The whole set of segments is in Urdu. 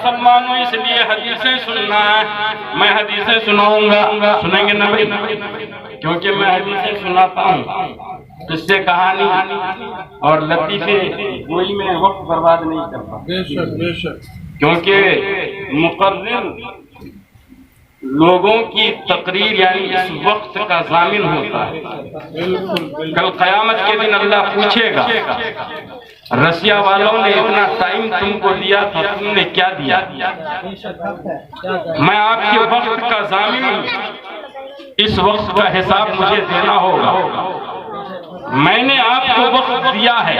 مسلمانوں اس لیے حدیثیں سننا ہے. میں حدیثیں سناؤں گا, سنیں گے نا بھائی؟ کیونکہ میں حدیثیں سناتا ہوں, اس سے کہانی اور لطیفے کوئی میں وقت برباد نہیں کرتا. بے شک بے شک. کیونکہ مقرر لوگوں کی تقریر یعنی اس وقت کا ضامن ہوتا ہے. کل قیامت کے دن اللہ پوچھے گا رسیا والوں نے اتنا ٹائم تم کو دیا تھا, تم نے کیا دیا؟ میں آپ کے وقت کا ضامن ہوں, اس وقت کا حساب مجھے دینا ہوگا. میں نے آپ کو وقت دیا ہے,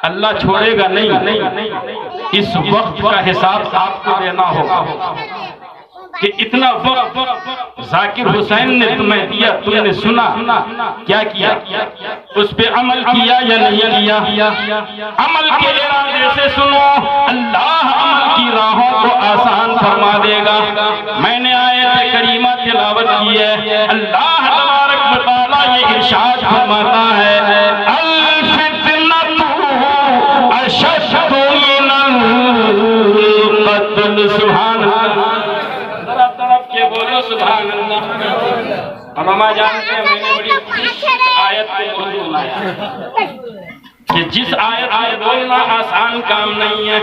اللہ چھوڑے گا نہیں, اس وقت کا حساب آپ کو دینا ہوگا کہ اتنا وقت ذاکر حسین نے تمہیں دیا, تم نے سنا, کیا کیا؟ اس پہ عمل کیا یا نہیں کیا؟ عمل کے ارادے سے سنو, اللہ عمل کی راہوں کو آسان فرما دے گا. میں نے آیت کریمہ تلاوت کی ہے, اللہ تبارک و تعالیٰ یہ ارشاد فرماتا ہے الفتنۃ اشد من القتل. سبحان اللہ, بولو سبحان اللہ. علماء جانتے ہیں میں نے بڑی آیت کو اردو لایا کہ جس آیت بولنا آسان کام نہیں ہے,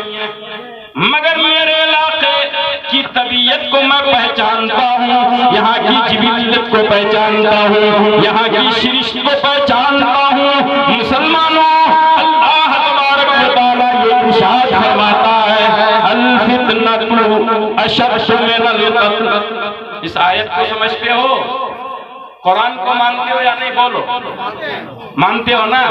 مگر میرے علاقے کی طبیعت کو میں پہچانتا ہوں, یہاں کی جبلیت کو پہچانتا ہوں, یہاں کی شرشت کو پہچانتا ہوں. مسلمانوں, اللہ تبارک و تعالیٰ یہ ارشاد فرماتا ہے الفتنۃ اشد من القتل. اس آیت کو سمجھتے ہو؟ قرآن کو مانتے ہو یا نہیں؟ بولو, مانتے ہو نا؟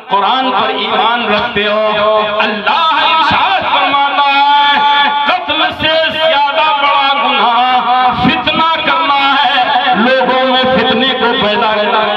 قرآن پر ایمان رکھتے ہو؟ اللہ ارشاد فرماتا ہے قتل سے زیادہ بڑا گناہ فتنہ کرنا ہے, لوگوں میں فتنے کو پیدا کرنا ہے.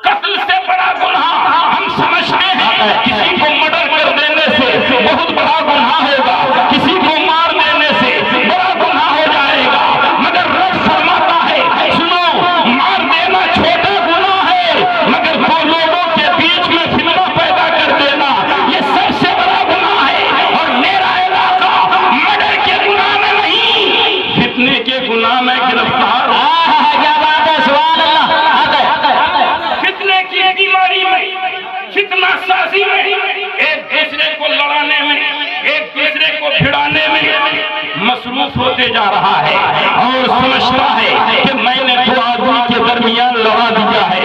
قتل سے بڑا گناہ ہم سمجھتے ہیں کسی کو مرڈر کر دینے سے بہت بڑا گناہ ہوگا, کسی کو مار دینے سے بڑا گناہ ہو جائے گا, مگر رب فرماتا ہے سنو, مار دینا چھوٹا گناہ ہے, مگر دو لوگوں کے بیچ میں فتنہ پیدا کر دینا یہ سب سے بڑا گناہ ہے. اور میرا علاقہ مرڈر کے گناہ میں نہیں, فتنے کے گناہ میں گرفتار ہوں. کیا بات ہے, سبحان اللہ. فتنے کی بیماری میں, فتنہ سازی میں, ایک دوسرے کو لڑانے میں, ایک دوسرے کو بھڑانے میں مصروف ہوتے جا رہا ہے اور سمجھتا ہے کہ میں نے دو آدمی کے درمیان لڑا دیا ہے,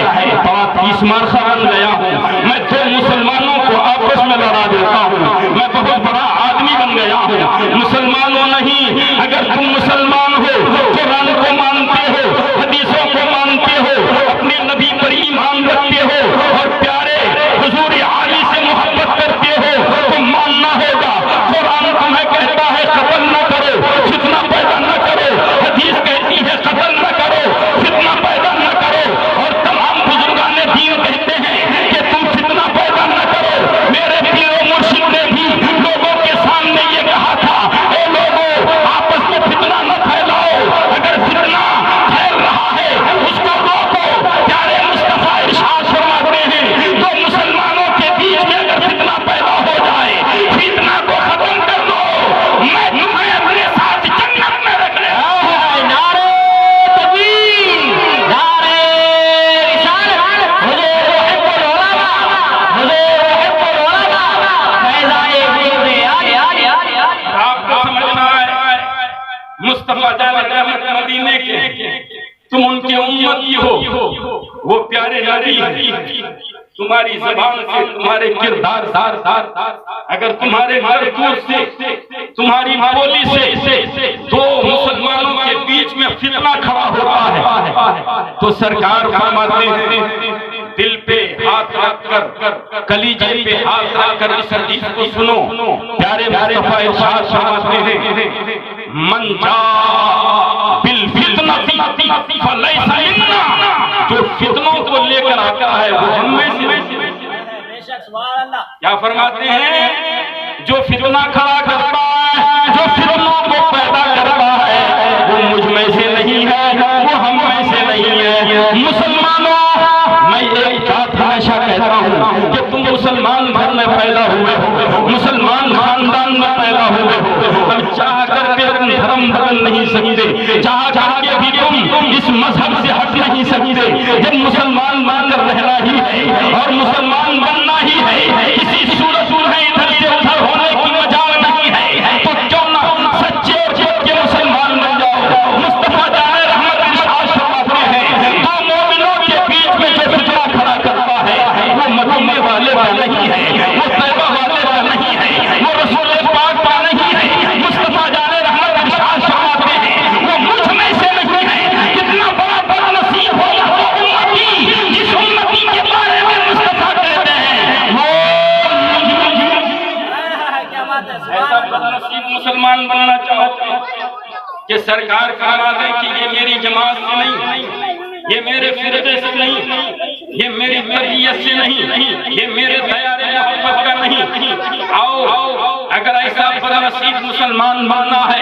30 مرخہ بن گیا ہوں, میں دو مسلمانوں کو آپس میں لڑا دیتا ہوں, میں بہت بڑا آدمی بن گیا ہوں. مسلمانوں نہیں, اگر تم مسلمان ہو, قرآن کو مانتے ہو, حدیثوں کو مانتے ہو, اپنے نبی پر ایمان رکھتے ہو اور پیارے حضور عالی سے محبت کرتے ہو, تو ماننا ہوگا قرآن تمہیں کہتا ہے قتل نہ کرو, فتنہ پیدا نہ کرو. حدیث کہتی ہے قتل نہ کرو, فتنہ پیدا نہ کرو. اور تمام بزرگان دین کہتے ہیں کہ تم فتنہ پیدا نہ کرو. میرے پیر و مرشد نے بھی لوگوں کے سامنے یہ کہا تھا, اے لوگوں آپس میں فتنہ نہ پھیلاؤ, اگر فتنہ پھیل رہا ہے اس کو روکو. پیارے مصطفیٰ ارشاد فرماتے ہیں تو مسلمانوں کے بیچ میں اگر فتنہ پیدا ہو جائے, فتنہ کو ختم کر دو, میں تمہیں اپنے ساتھ جنت میں رکھ لوں. نعرہ تکبیر, نعرہ رسالت, حضور محب العلماء, حضور محب العلماء, فیضائے وجود آج. آپ کو سمجھنا ہے مصطفیٰ جان رحمت مدینے کے, تم ان کے امتی ہو, وہ پیارے نبی ہیں. تمہاری زبان سے, تمہارے کردار اگر تمہارے کرتوت سے, تمہاری بولی سے دو مسلمانوں کے بیچ میں فتنہ کھڑا ہوتا ہے تو سرکار فرماتے ہیں دل پہ ہاتھ رکھ کر, کلیجے پہ ہاتھ رکھ کر اس حدیث کو سنو. پیارے مصطفیٰ ارشاد فرماتے ہیں من جاء بالفتنہ فلیس منا, جو فتنوں کو لے کر آتا ہے وہ ہم میں سے. کیا فرماتے ہیں؟ جو فتنہ کھڑا کرتا ہے, جو فتنوں کو پیدا کرتا ہے, وہ مجھ میں سے نہیں ہے, وہ ہم میں سے نہیں ہے. مسلمانوں, میں ایک بات ہمیشہ کہتا ہوں کہ تم مسلمان گھر میں پیدا ہوئے ہو, مسلمان خاندان میں مذہب سے ہٹ نہیں سکتے، جب مسلمان بن کر رہنا ہی ہے اور مسلمان بننا ہی ہے، کسی صورت میں ادھر سے ادھر ہونے کی مجال نہیں ہے، تو کیوں نہ سچے اور پکے مسلمان بن جاؤ۔ مصطفیٰ جان رحمت ارشاد فرماتے ہیں دو مومنوں کے بیچ میں جو فتنہ کھڑا کرتا ہے وہ مدینے والے کا نہیں ہے، وہ طیبہ والے کا نہیں ہے، وہ رسول پاک کا نہیں ہے۔ مصطفیٰ جان رحمت ارشاد فرماتے ہیں وہ مجھ میں سے نہیں ہے۔ کتنا بڑا بڑا نصیب ہوگا وہ امتی جس امتی کے بارے میں مصطفیٰ کہتے ہیں وہ ایسا بدنصیب مسلمان بننا چاہتے ہیں کہ سرکار فرما دے کہ یہ میری جماعت سے نہیں، یہ میرے فرقے سے نہیں، یہ میری تربیت سے نہیں، یہ میرے دیار محبت کا نہیں۔ آؤ اگر ایسا بدنصیب مسلمان بننا ہے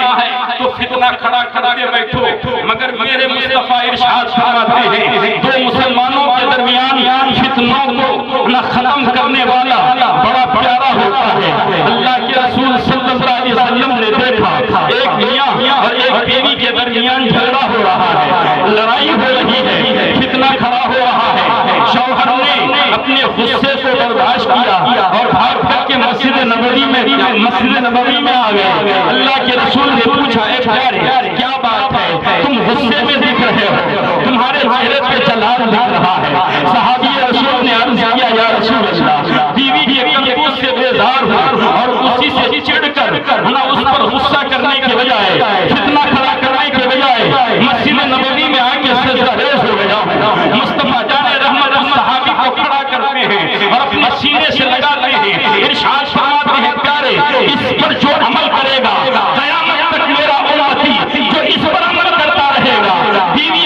تو فتنہ کھڑا کر کے بیٹھو، مگر میرے مصطفیٰ ارشاد فرماتے ہیں دو مسلمانوں کے درمیان فتنوں کو نہ ختم کرنے والا بڑا پیارا ہوتا ہے۔ اللہ کے رسول صلی اللہ علیہ وسلم نے دیکھا ایک میاں اور ایک بیوی کے درمیان جھگڑا ہو رہا ہے، لڑائی ہو رہی ہے، فتنہ کھڑا ہو رہا ہے۔ شوہر نے اپنے غصے کو برداشت کیا اور بھاگ کر کے مسجد نبوی میں آ گئے۔ اللہ کے رسول نے پوچھا اے پیارے کیا بات ہے، تم غصے میں دکھ رہے ہو، تمہارے چہرے پہ جلال دکھ رہا ہے۔ صحابی رسول نے عرض کیا یا رسول اللہ بیوی کی کرتوت سے بیزار ہوں اور اسی سے چڑھ کر نہ اس پر غصہ کرنے کے بجائے فتنہ کھڑا کرنے کے بجائے مسجد نبوی میں آ کے سجدہ ریز ہو گیا ہوں۔ مصطفیٰ جان رحمت صحابی کو کھڑا کرتے ہیں اور اپنے سینے سے لگاتے ہیں، ارشاد فرماتے ہیں پیارے اس پر جو عمل کرے گا قیامت تک میرا امتی جو اس پر عمل کرتا رہے گا۔ بیوی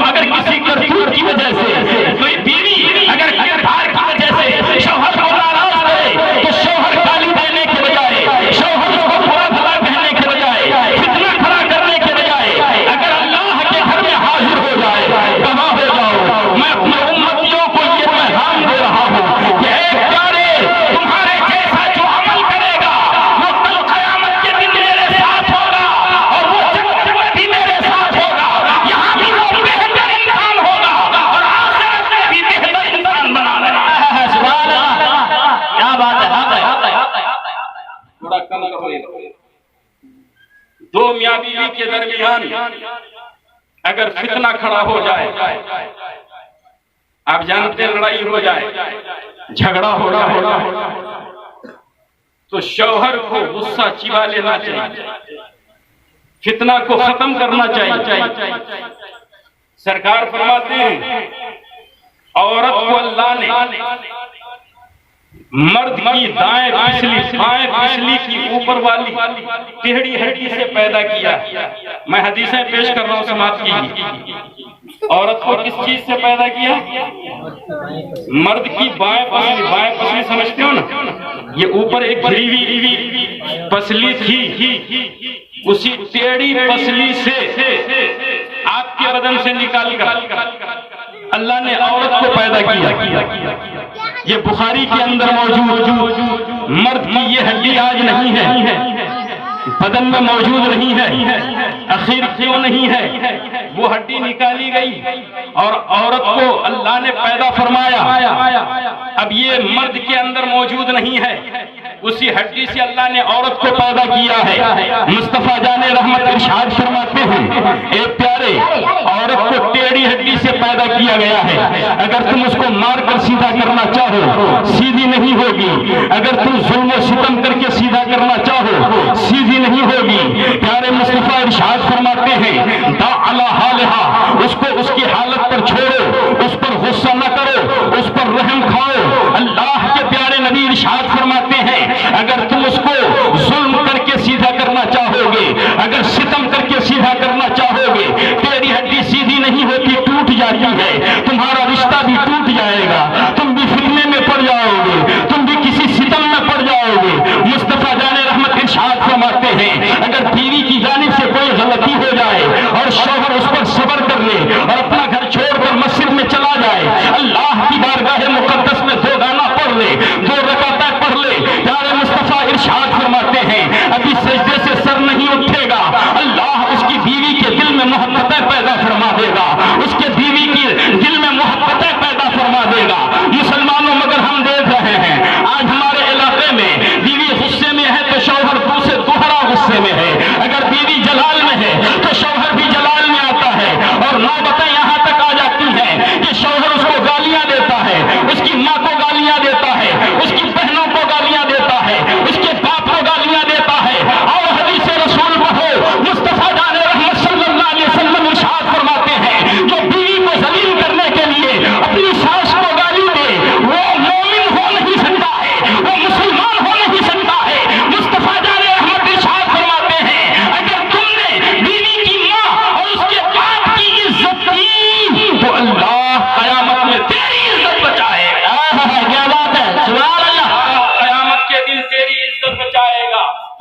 اگر کسی کرتوت کی وجہ سے کوئی بیوی اگر کردار کی وجہ سے شوہر کو ناراض کرے تو شوہر گالی دینے کے بجائے، شوہر کو برا بھلا کہنے کے بجائے، فتنہ کھڑا کرنے کے بجائے اگر اللہ کے گھر میں حاضر ہو جائے، کہاں ہو جاؤ میں اپنے امتیوں کو یہ پیغام دے رہا ہوں کہ اے پیارے تمہارے جیسا جو عمل کرے گا وہ کل قیامت کے دن میرے ساتھ ہوگا اور وہ جنت میں بھی میرے ساتھ ہوگا، یہاں بھی وہ بہتر انسان ہوگا اور آخرت میں بھی بہتر انسان بنا رہا ہے۔ سبحان اللہ، کیا بات ہے۔ تھوڑا کم کرو، دو میاں بیوی کے درمیان اگر فتنہ کھڑا ہو جائے، آپ جانتے لڑائی ہو جائے، جھگڑا ہو جائے تو شوہر کو غصہ چبا لینا چاہیے، فتنہ کو ختم کرنا چاہیے۔ سرکار فرماتے ہیں عورت کو اللہ نے مرد کی دائیں پسلی کی اوپر والی ٹیڑھی ہڈی سے پیدا کیا۔ میں حدیثیں پیش کر رہا ہوں، سماعت کیجیے۔ عورت کو کس چیز سے پیدا کیا؟ مرد کی بائیں پسلی سمجھتے ہو نا، یہ اوپر ایک گھری ہوئی پسلی تھی، اسی ٹیڑھی پسلی سے آپ کے بدن سے نکال کر اللہ نے عورت کو پیدا کیا۔ یہ بخاری کے اندر موجود مرد کی یہ ہڈی آج نہیں ہے، بدن میں موجود نہیں ہے۔ آخر کیوں نہیں ہے؟ وہ ہڈی نکالی گئی اور عورت کو اللہ نے پیدا فرمایا، اب یہ مرد کے اندر موجود نہیں ہے، اسی ہڈی سے اللہ نے عورت کو پیدا کیا ہے۔ مصطفیٰ جان رحمت ارشاد فرماتے ہیں اے پیارے عورت کو ٹیڑھی ہڈی سے پیدا کیا گیا ہے، اگر تم اس کو مار کر سیدھا کرنا چاہو سیدھی نہیں ہوگی، اگر تم ظلم و ستم کر کے سیدھا کرنا چاہو سیدھی نہیں ہوگی۔ پیارے مصطفیٰ ارشاد فرماتے ہیں دا علی حالہا، اس کو اس کی حالت پر چھوڑو، اس پر غصہ نہ کرو، اس پر رحم کھاؤ۔ اللہ کے پیارے نبی ارشاد فرماتے ہیں اگر تم اس کو ظلم کر کے سیدھا کرنا چاہو گے، اگر ستم کر کے سیدھا کرنا چاہو گے، تیری ہڈی سیدھی نہیں ہوتی، ٹوٹ جاتی ہے، تمہارا رشتہ بھی ٹوٹ جائے گا، تم بھی فتنے میں پڑ جاؤ گے، تم بھی کسی ستم میں پڑ جاؤ گے۔ مصطفیٰ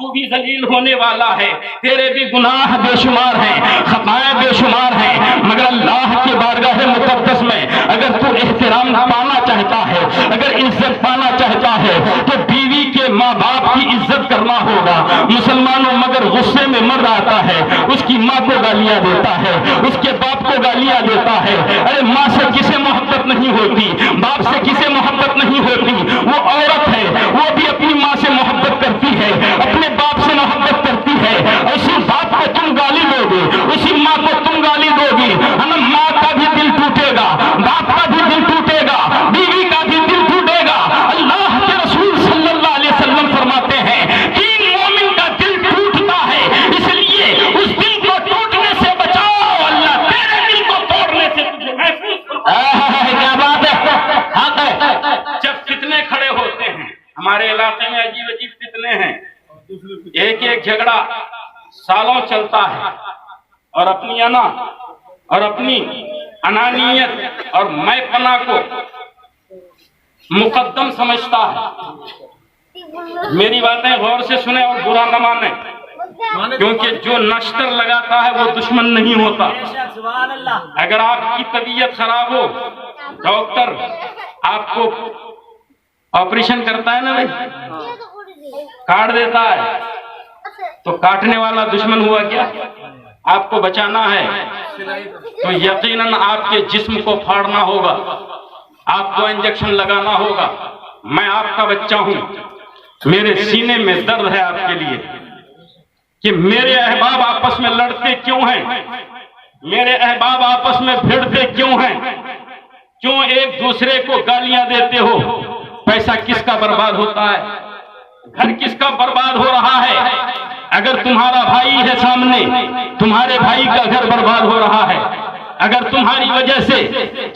تو بھی ذلیل ہونے والا ہے، تیرے بھی گناہ بے شمار ہیں، خطائیں بے شمار ہیں، مگر اللہ کی بارگاہ مقدس میں اگر تو احترام پانا چاہتا ہے، اگر عزت پانا چاہتا ہے تو بیوی کے ماں باپ کی عزت کرنا ہوگا۔ مسلمانوں مگر غصے میں مر آتا ہے، اس کی ماں کو گالیاں دیتا ہے، اس کے باپ کو گالیاں دیتا ہے۔ ارے ماں سے کسے محبت نہیں ہوتی، باپ سے کسے محبت نہیں ہوتی؟ وہ عورت ہے، وہ بھی اپنی ماں سے محبت کرتی ہے، اپنے باپ سے محبت کرتی ہے، اسی باپ کو تم گالی دو گے، اسی ماں کو تم گالی دو گی، ماں کا بھی دل ٹوٹے گا، باپ کا بھی دل ٹوٹے گا، بیوی کا بھی دل ٹوٹے گا۔ اللہ کے رسول صلی اللہ علیہ وسلم فرماتے ہیں کہ مومن کا دل ٹوٹتا ہے، اس لیے اس دل کو ٹوٹنے سے بچاؤ، اللہ تیرے دل کو توڑنے سے تجھے محفوظ کرے۔ کیا بات ہے! جب فتنے کھڑے ہوتے ہیں، ہمارے علاقے میں عجیب عجیب فتنے ہیں، ایک ایک جھگڑا سالوں چلتا ہے، اور اپنی انا اور اپنی انانیت اور میں پنا کو مقدم سمجھتا ہے۔ میری باتیں غور سے سنیں اور برا نہ مانیں، کیونکہ جو نشتر لگاتا ہے وہ دشمن نہیں ہوتا۔ اگر آپ کی طبیعت خراب ہو، ڈاکٹر آپ کو آپریشن کرتا ہے نا بھائی، کاٹ دیتا ہے، تو کاٹنے والا دشمن ہوا کیا؟ آپ کو بچانا ہے تو یقیناً آپ کے جسم کو پھاڑنا ہوگا، آپ کو انجیکشن لگانا ہوگا۔ میں آپ کا بچہ ہوں، میرے سینے میں درد ہے آپ کے لیے کہ میرے احباب آپس میں لڑتے کیوں ہیں، میرے احباب آپس میں بھیڑتے کیوں ہیں، کیوں ایک دوسرے کو گالیاں دیتے ہو؟ پیسہ کس کا برباد ہوتا ہے؟ گھر کس کا برباد ہو رہا ہے؟ اگر تمہارا بھائی ہے سامنے، تمہارے بھائی کا گھر برباد ہو رہا ہے۔ اگر تمہاری وجہ سے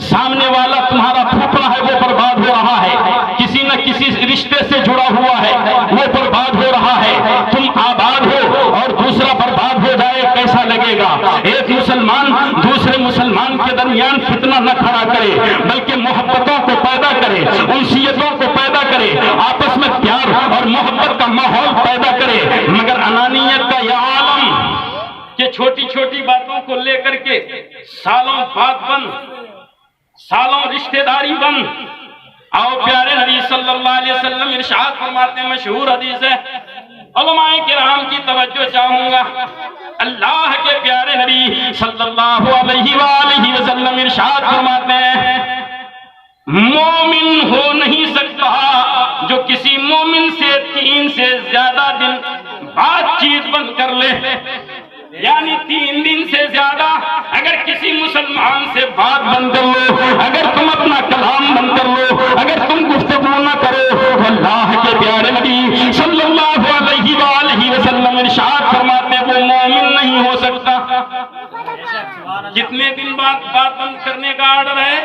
سامنے والا تمہارا پھوپھا ہے وہ برباد ہو رہا ہے، کسی نہ کسی رشتے سے جڑا ہوا ہے وہ برباد ہو رہا ہے، تم آباد ہو اور دوسرا برباد ہو جائے، کیسا لگے گا؟ ایک مسلمان دوسرے مسلمان کے درمیان فتنہ نہ کھڑا کرے، بلکہ محبتوں کو پیدا کرے، انسیتوں کو پیدا کرے، آپس میں پیار اور محبت کا ماحول پیدا کرے۔ مگر انانیت کا یہ عالم کہ چھوٹی چھوٹی باتوں کو لے کر کے سالوں بات بند، سالوں رشتہ داری بند۔ آؤ پیارے نبی صلی اللہ علیہ وسلم ارشاد فرماتے ہیں، مشہور حدیث ہے، علماء کرام کی توجہ چاہوں گا۔ اللہ کے پیارے نبی صلی اللہ علیہ وآلہ وسلم ارشاد فرماتے ہیں، مومن ہو نہیں سکتا جو کسی مومن سے 3 سے زیادہ دن بات چیت بند کر لے، یعنی 3 دن سے زیادہ اگر کسی مسلمان سے بات بند کر لو، اگر تم اپنا کلام بند کر لو، اگر تم گفتگو نہ کرو، تو اللہ کے پیارے نبی صلی اللہ علیہ وآلہ وسلم ارشاد فرماتے ہیں وہ مومن نہیں ہو سکتا۔ کتنے دن بعد بات بند کرنے کا آرڈر ہے؟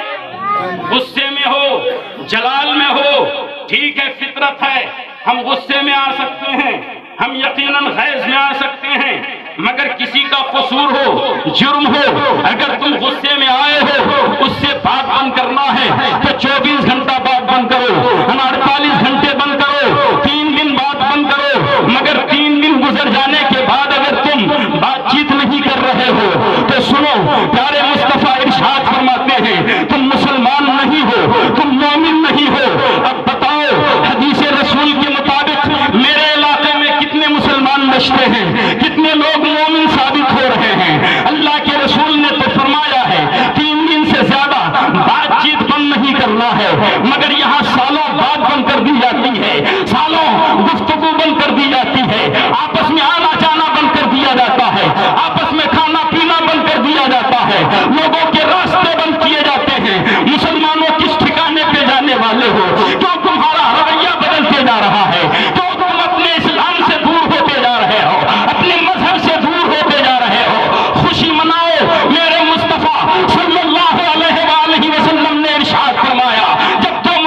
غصے میں ہو، جلال میں ہو، ٹھیک ہے، فطرت ہے، ہم غصے میں آ سکتے ہیں، ہم یقیناً غیظ میں آ سکتے ہیں، مگر کسی کا قصور ہو، جرم ہو، اگر تم غصے میں آئے ہو، اس سے بات بند کرنا ہے تو 24 گھنٹہ بات بند کرو، 48 گھنٹے بند کرو، 3 دن بات بند کرو۔ مگر 3 دن گزر جانے کے بعد اگر تم بات چیت نہیں کر رہے ہو تو سنو، پیارے مصطفیٰ ارشاد فرماتے ہیں تم مسلمان نہیں ہو، تم مومن نہیں ہو۔ اب بتاؤ حدیث رسول کے مطابق میرے علاقے میں کتنے مسلمان بچتے ہیں، کتنے لوگ مومن ثابت ہو رہے ہیں؟ اللہ کے رسول نے تو فرمایا ہے 3 دن سے زیادہ بات چیت بند نہیں کرنا ہے، مگر یہاں سالوں بات بند کر دی جاتی ہے، سالوں گفتگو بند کر دی جاتی ہے، آپس میں آنا جانا بند کر دیا جاتا ہے، آپس میں کھانا پینا بند کر دیا جاتا ہے، لوگوں کے راستے بند کیے جاتے ہیں۔ مسلمانوں کس ٹھکانے پہ جانے والے ہو؟ کیوں تمہارا رویہ بدلتے جا رہا ہے؟ کیوں تم اپنے اسلام سے دور ہوتے جا رہے ہو، اپنے مذہب سے دور ہوتے جا رہے ہو؟ خوشی مناؤ، میرے مصطفیٰ صلی اللہ علیہ وآلہ وسلم نے ارشاد فرمایا جب دو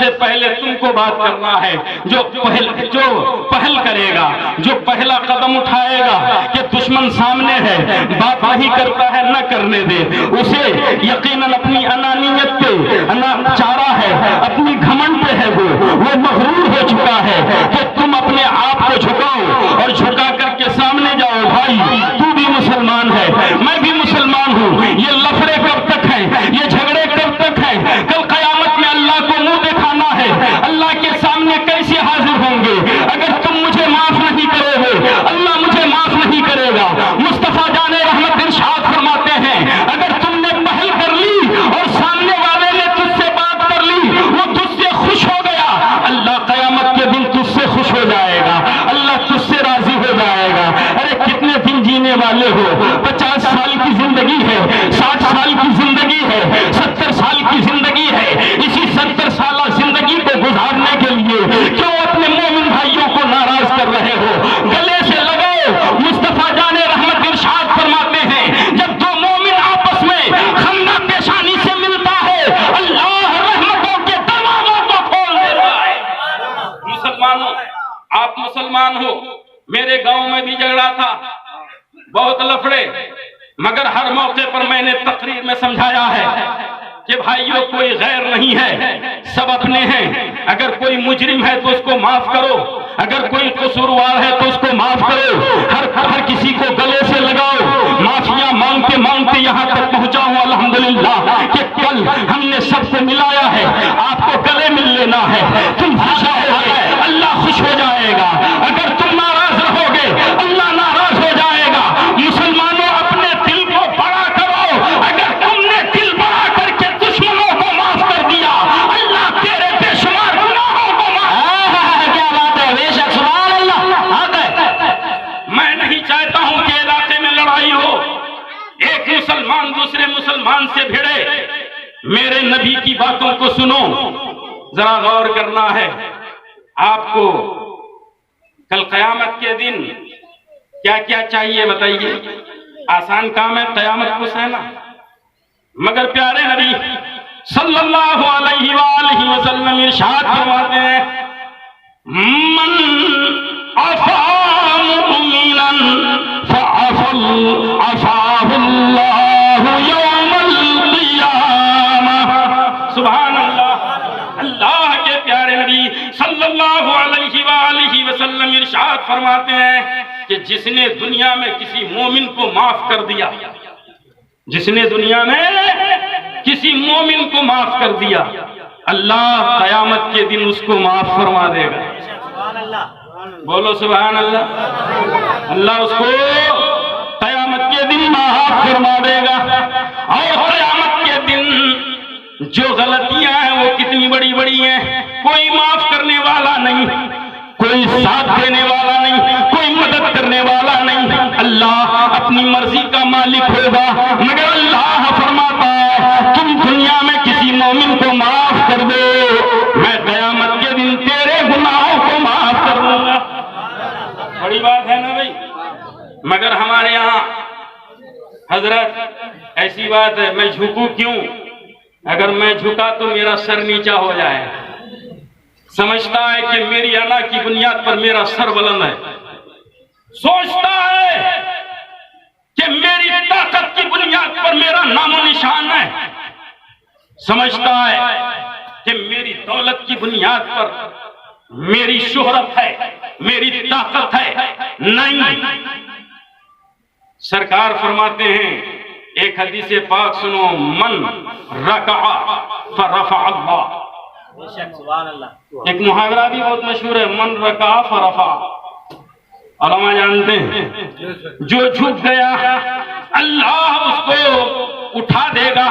سے پہلے تم کو بات کرنا ہے. جو پہل کرے گا, جو پہلا قدم اٹھائے گا کہ دشمن سامنے ہے, بات نہیں کرتا ہے, نہ کرنے دے اسے. یقیناً اپنی انانیت پہ چارہ ہے, اپنی گھمنڈ پہ ہے, وہ مغرور ہو چکا ہے. کہ تم اپنے آپ کو جھکاؤ اور جھکا کر کے سامنے جاؤ. بھائی تو بھی مسلمان ہے, میں بھی مسلمان ہوں. یہ لفڑے کب تک ہیں, یہ جھگڑے کب تک ہیں؟ کل قیامت میں اللہ کو منہ دکھانا ہے, اللہ کے سامنے کیسے حاضر ہوں گے؟ اگر تم مجھے معاف نہیں کرو گے, اللہ مجھے معاف نہیں کرے گا. مصطفیٰ جان رحمت ارشاد فرماتے ہیں, اگر تم نے پہل کر لی اور سامنے والے نے تجھ سے بات کر لی, وہ تجھ سے خوش ہو گیا, اللہ قیامت کے دن تجھ سے خوش ہو جائے گا, اللہ تجھ سے راضی ہو جائے گا. ارے کتنے دن جینے والے ہو؟ 50 سال کی زندگی ہے, 60 سال کی زندگی ہے, 70 سال کی زندگی ہے. اسی 70 سالہ زندگی کو گزارنے کے لیے کیوں اپنے مومن بھائیوں کو ناراض کر رہے ہو؟ گلے سے لگاؤ. مصطفیٰ جان رحمت ارشاد فرماتے ہیں, جب دو مومن آپس میں خندہ پیشانی سے ملتا ہے, اللہ رحمتوں کے دروازوں کو کھول دیتا ہے. مسلمانوں, آپ مسلمان ہو, میرے گاؤں میں بھی جھگڑا تھا, بہت لفڑے, مگر ہر موقع پر میں نے تقریر میں سمجھایا ہے کہ بھائیوں کوئی غیر نہیں ہے, سب اپنے ہیں. اگر کوئی مجرم ہے تو اس کو معاف کرو, اگر کوئی قصوروار ہے تو اس کو معاف کرو. ہر کسی کو گلے سے لگاؤ. معافیاں مانگتے مانگتے یہاں تک پہنچا ہوں الحمدللہ کہ کل ہم نے سب کو ملایا ہے. آپ کو گلے مل لینا ہے, تم خوش رہو گے, اللہ خوش ہو جائے گا. اگر تم ناراض رہو گے, اللہ ناراض ہو جائے گا. مسلمانوں, اپنے دل کو بڑا کرو. اگر تم نے دل بڑا کر کے دشمنوں کو معاف کر دیا, اللہ تیرے بے شمار گناہوں کو معاف. کیا بات ہے, بے شک, سبحان اللہ. میں نہیں چاہتا ہوں کہ علاقے میں لڑائی ہو, ایک مسلمان دوسرے مسلمان سے بھڑے. میرے نبی کی باتوں کو سنو, ذرا غور کرنا ہے آپ کو. کل قیامت کے دن کیا کیا چاہیے بتائیے؟ آسان کام ہے قیامت کو سہنا, مگر پیارے نبی صلی اللہ علیہ وآلہ وسلم ارشاد فرماتے ہیں, من عفا مؤمنا عفاہ اللہ یوم القیامہ. سبحان اللہ. اللہ کے پیارے نبی صلی اللہ علیہ وآلہ وسلم ارشاد فرماتے ہیں کہ جس نے دنیا میں کسی مومن کو معاف کر دیا, جس نے دنیا میں کسی مومن کو معاف کر دیا, اللہ قیامت کے دن اس کو معاف فرما دے گا. بولو سبحان اللہ. اللہ اس کو قیامت کے دن معاف فرما دے گا. اور قیامت کے دن جو غلطیاں ہیں وہ کتنی بڑی بڑی ہیں, کوئی معاف کرنے والا نہیں, کوئی ساتھ دینے والا نہیں, کوئی مدد کرنے والا نہیں. اللہ اپنی مرضی کا مالک ہوگا, مگر اللہ فرماتا ہے تم دنیا میں کسی مومن کو معاف کر دو, میں قیامت کے دن تیرے گناہوں کو معاف کر دوں گا. بڑی بات ہے نا بھائی. مگر ہمارے یہاں حضرت ایسی بات ہے, میں جھکوں کیوں؟ اگر میں جھکا تو میرا سر نیچا ہو جائے. سمجھتا ہے کہ میری انا کی بنیاد پر میرا سر بلند ہے, سوچتا ہے کہ میری طاقت کی بنیاد پر میرا نام و نشان ہے, سمجھتا ہے کہ میری دولت کی بنیاد پر میری شہرت ہے, میری طاقت ہے. نہیں, سرکار فرماتے ہیں, ایک حدیث پاک سنو, من رکع فرفع اللہ. ایک محاورہ بھی بہت مشہور ہے, من رکع فرفع. علماء جانتے ہیں جو جھک گیا اللہ اس کو اٹھا دے گا,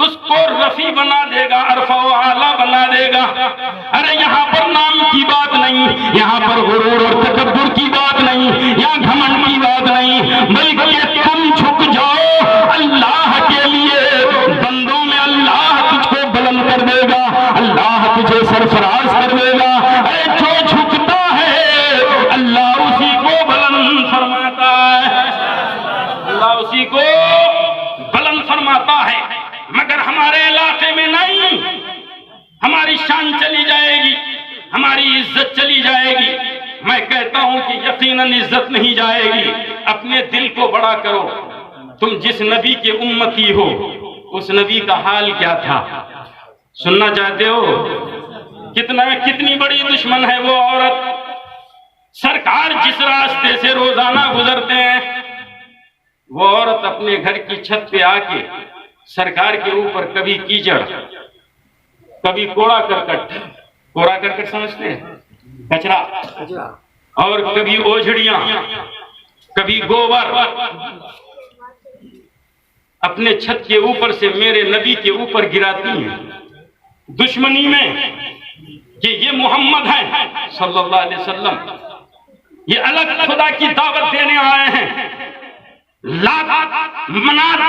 اس کو رفیع بنا دے گا, عرفہ و اعلیٰ بنا دے گا. ارے یہاں پر نام کی بات نہیں, یہاں پر غرور اور تکبر کی بات نہیں, یہاں گھمنڈ کی بات نہیں, بلکہ تم جھک جاؤ اللہ کے لیے. بندوں میں اللہ تجھ کو بلند کر دے گا, اللہ تجھے سرفراز کر دے گا. ارے جو جھکتا ہے اللہ اسی کو بلند فرماتا ہے, اللہ اسی کو بلند فرماتا ہے. مگر ہمارے علاقے میں نہیں, ہماری شان چلی جائے گی، ہماری عزت چلی جائے گی۔ میں کہتا ہوں کہ یقیناً عزت نہیں جائے گی۔ اپنے دل کو بڑا کرو۔ تم جس نبی کے امتی ہو اس نبی کا حال کیا تھا سننا چاہتے ہو؟ کتنی بڑی دشمن ہے وہ عورت۔ سرکار جس راستے سے روزانہ گزرتے ہیں، وہ عورت اپنے گھر کی چھت پہ آ کے سرکار کے اوپر کبھی کیچڑ، کبھی کوڑا کرکٹ سمجھتے ہیں، کچرا، اور کبھی اوجھڑیاں، کبھی گوبر اپنے چھت کے اوپر سے میرے نبی کے اوپر گراتی ہیں، دشمنی میں کہ یہ محمد ہیں صلی اللہ علیہ وسلم، یہ الگ خدا کی دعوت دینے آئے ہیں، لات منات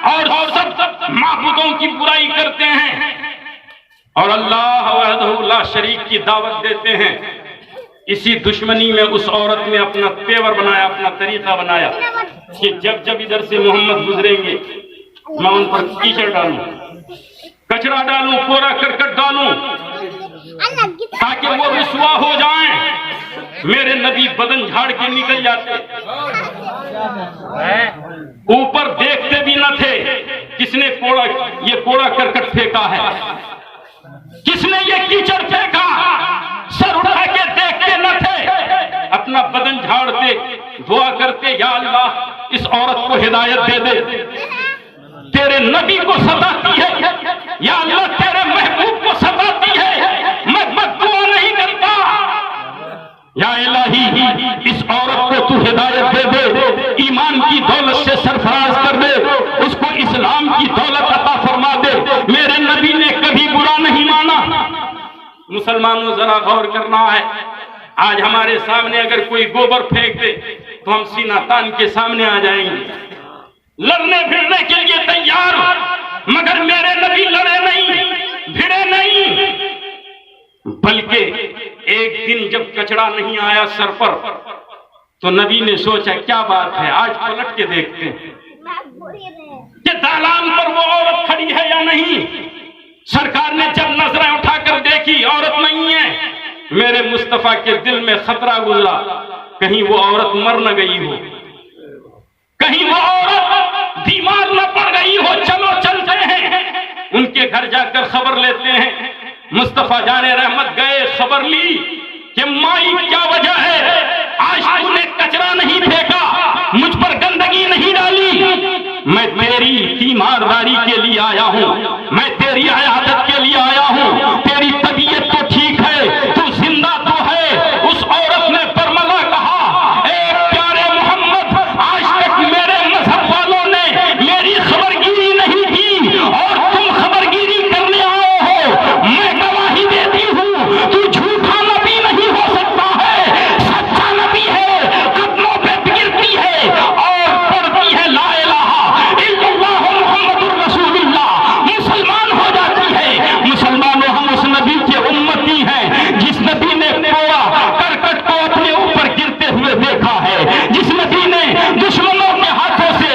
اور سب معبودوں کی برائی کرتے ہیں اور اللہ وحدہ لا شریک کی دعوت دیتے ہیں۔ اسی دشمنی میں اس عورت نے اپنا تیور بنایا، اپنا طریقہ بنایا کہ جب ادھر سے محمد گزریں گے میں ان پر کیچڑ ڈالوں، کچرا ڈالوں، کوڑا کرکٹ ڈالوں تاکہ وہ رسوا ہو جائیں۔ میرے نبی بدن جھاڑ کے نکل جاتے، اوپر دیکھتے بھی نہ تھے کس نے یہ کوڑا کرکٹ پھینکا ہے، کس نے یہ کیچڑ پھینکا، سر اٹھا کے دیکھتے نہ تھے، اپنا بدن جھاڑتے، دعا کرتے یا اللہ اس عورت کو ہدایت دے دے، تیرے نبی کو ستاتی ہے، یا اللہ تیرے محبوب کو ستاتی ہے، میں بددعا نہیں کرتا، یا الہی اس عورت کو تو ہدایت دے دے، ایمان کی دولت سے سرفراز کر دے، اس کو اسلام کی دولت عطا فرما دے۔ میرے نبی نے کبھی برا نہیں مانا۔ مسلمانوں ذرا غور کرنا ہے، آج ہمارے سامنے اگر کوئی گوبر پھینک دے تو ہم سینہ تان کے سامنے آ جائیں گے، لڑنے پھرنے کے لیے تیار، مگر میرے نبی لڑے نہیں، بھیڑے نہیں، بلکہ ایک دن جب کچڑا نہیں آیا سر پر تو نبی نے سوچا کیا بات ہے، آج پلٹ کے دیکھتے ہیں کہ دالان پر وہ عورت کھڑی ہے یا نہیں۔ سرکار نے جب نظریں اٹھا کر دیکھی عورت نہیں ہے، میرے مصطفیٰ کے دل میں خطرہ گزرا، کہیں وہ عورت مر نہ گئی ہو، کہیں وہ عورت بیمار نہ پڑ گئی ہو، چلو چلتے ہیں ان کے گھر جا کر خبر لیتے ہیں۔ مصطفیٰ جان رحمت گئے، خبر لی کہ مائی کیا وجہ ہے، آج تو نے کچرا نہیں پھینکا، مجھ پر گندگی نہیں ڈالی، میں تیری تیمارداری کے لیے آیا ہوں، میں تیری عیادت کے لیے آیا ہوں، تیری طبیعت تو ٹھیک ہے، تو زندہ تو ہے۔ اس عورت نے برملا کہا، اے پیارے محمد، آج تک میرے مذہب والوں نے میری خبرگیری نہیں کی اور تم خبرگیری کرنے آئے ہو، میں گواہی دیتی ہوں تو جھوٹا نبی نہیں ہو سکتا ہے، سچا نبی ہے، قدموں پہ گرتی ہے اور پڑھتی ہے لا الہ الا اللہ محمد الرسول اللہ، مسلمان ہو جاتی ہے۔ مسلمانوں ہم اس نبی کے امتی ہیں جس نبی نے کوڑا کرکٹ کو اپنے اوپر گرتے ہوئے دیکھا ہے، جس نبی نے دشمنوں کے ہاتھوں سے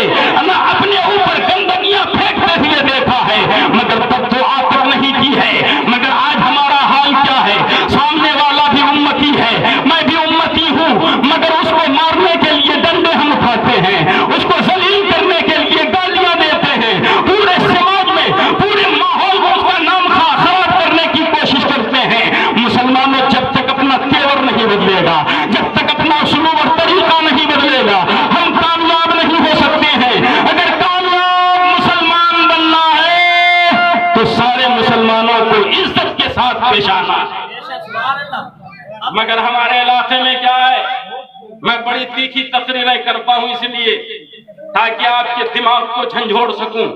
اپنے اوپر گندگیاں پھینکتے ہوئے دیکھا ہے، مگر تب تو آخر نہیں کی ہے۔ مگر آج ہمارا حال کیا ہے، سامنے والا بھی امتی ہے، میں بھی امتی ہوں، مگر اس کو مارنے کے لیے ڈنڈے ہم اٹھاتے ہیں، اس کو ذلیل کرنے کے لیے گالیاں دیتے ہیں، پورے سماج میں پورے ماحول کو اس کا نام خراب کرنے کی کوشش کرتے ہیں۔ مسلمانوں جب تک اپنا تیور نہیں بدلے گا، جب تک اپنا اسلوب اور طریقہ نہیں بدلے گا، ہم کامیاب نہیں ہو سکتے ہیں۔ اگر کامیاب مسلمان بننا ہے تو سارے مسلمانوں کو عزت کے ساتھ پیش آنا ہے۔ مگر ہمارے علاقے میں کیا ہے، میں بڑی تیکھی تقریریں کرتا ہوں اس لیے تاکہ آپ کے دماغ کو جھنجھوڑ سکوں۔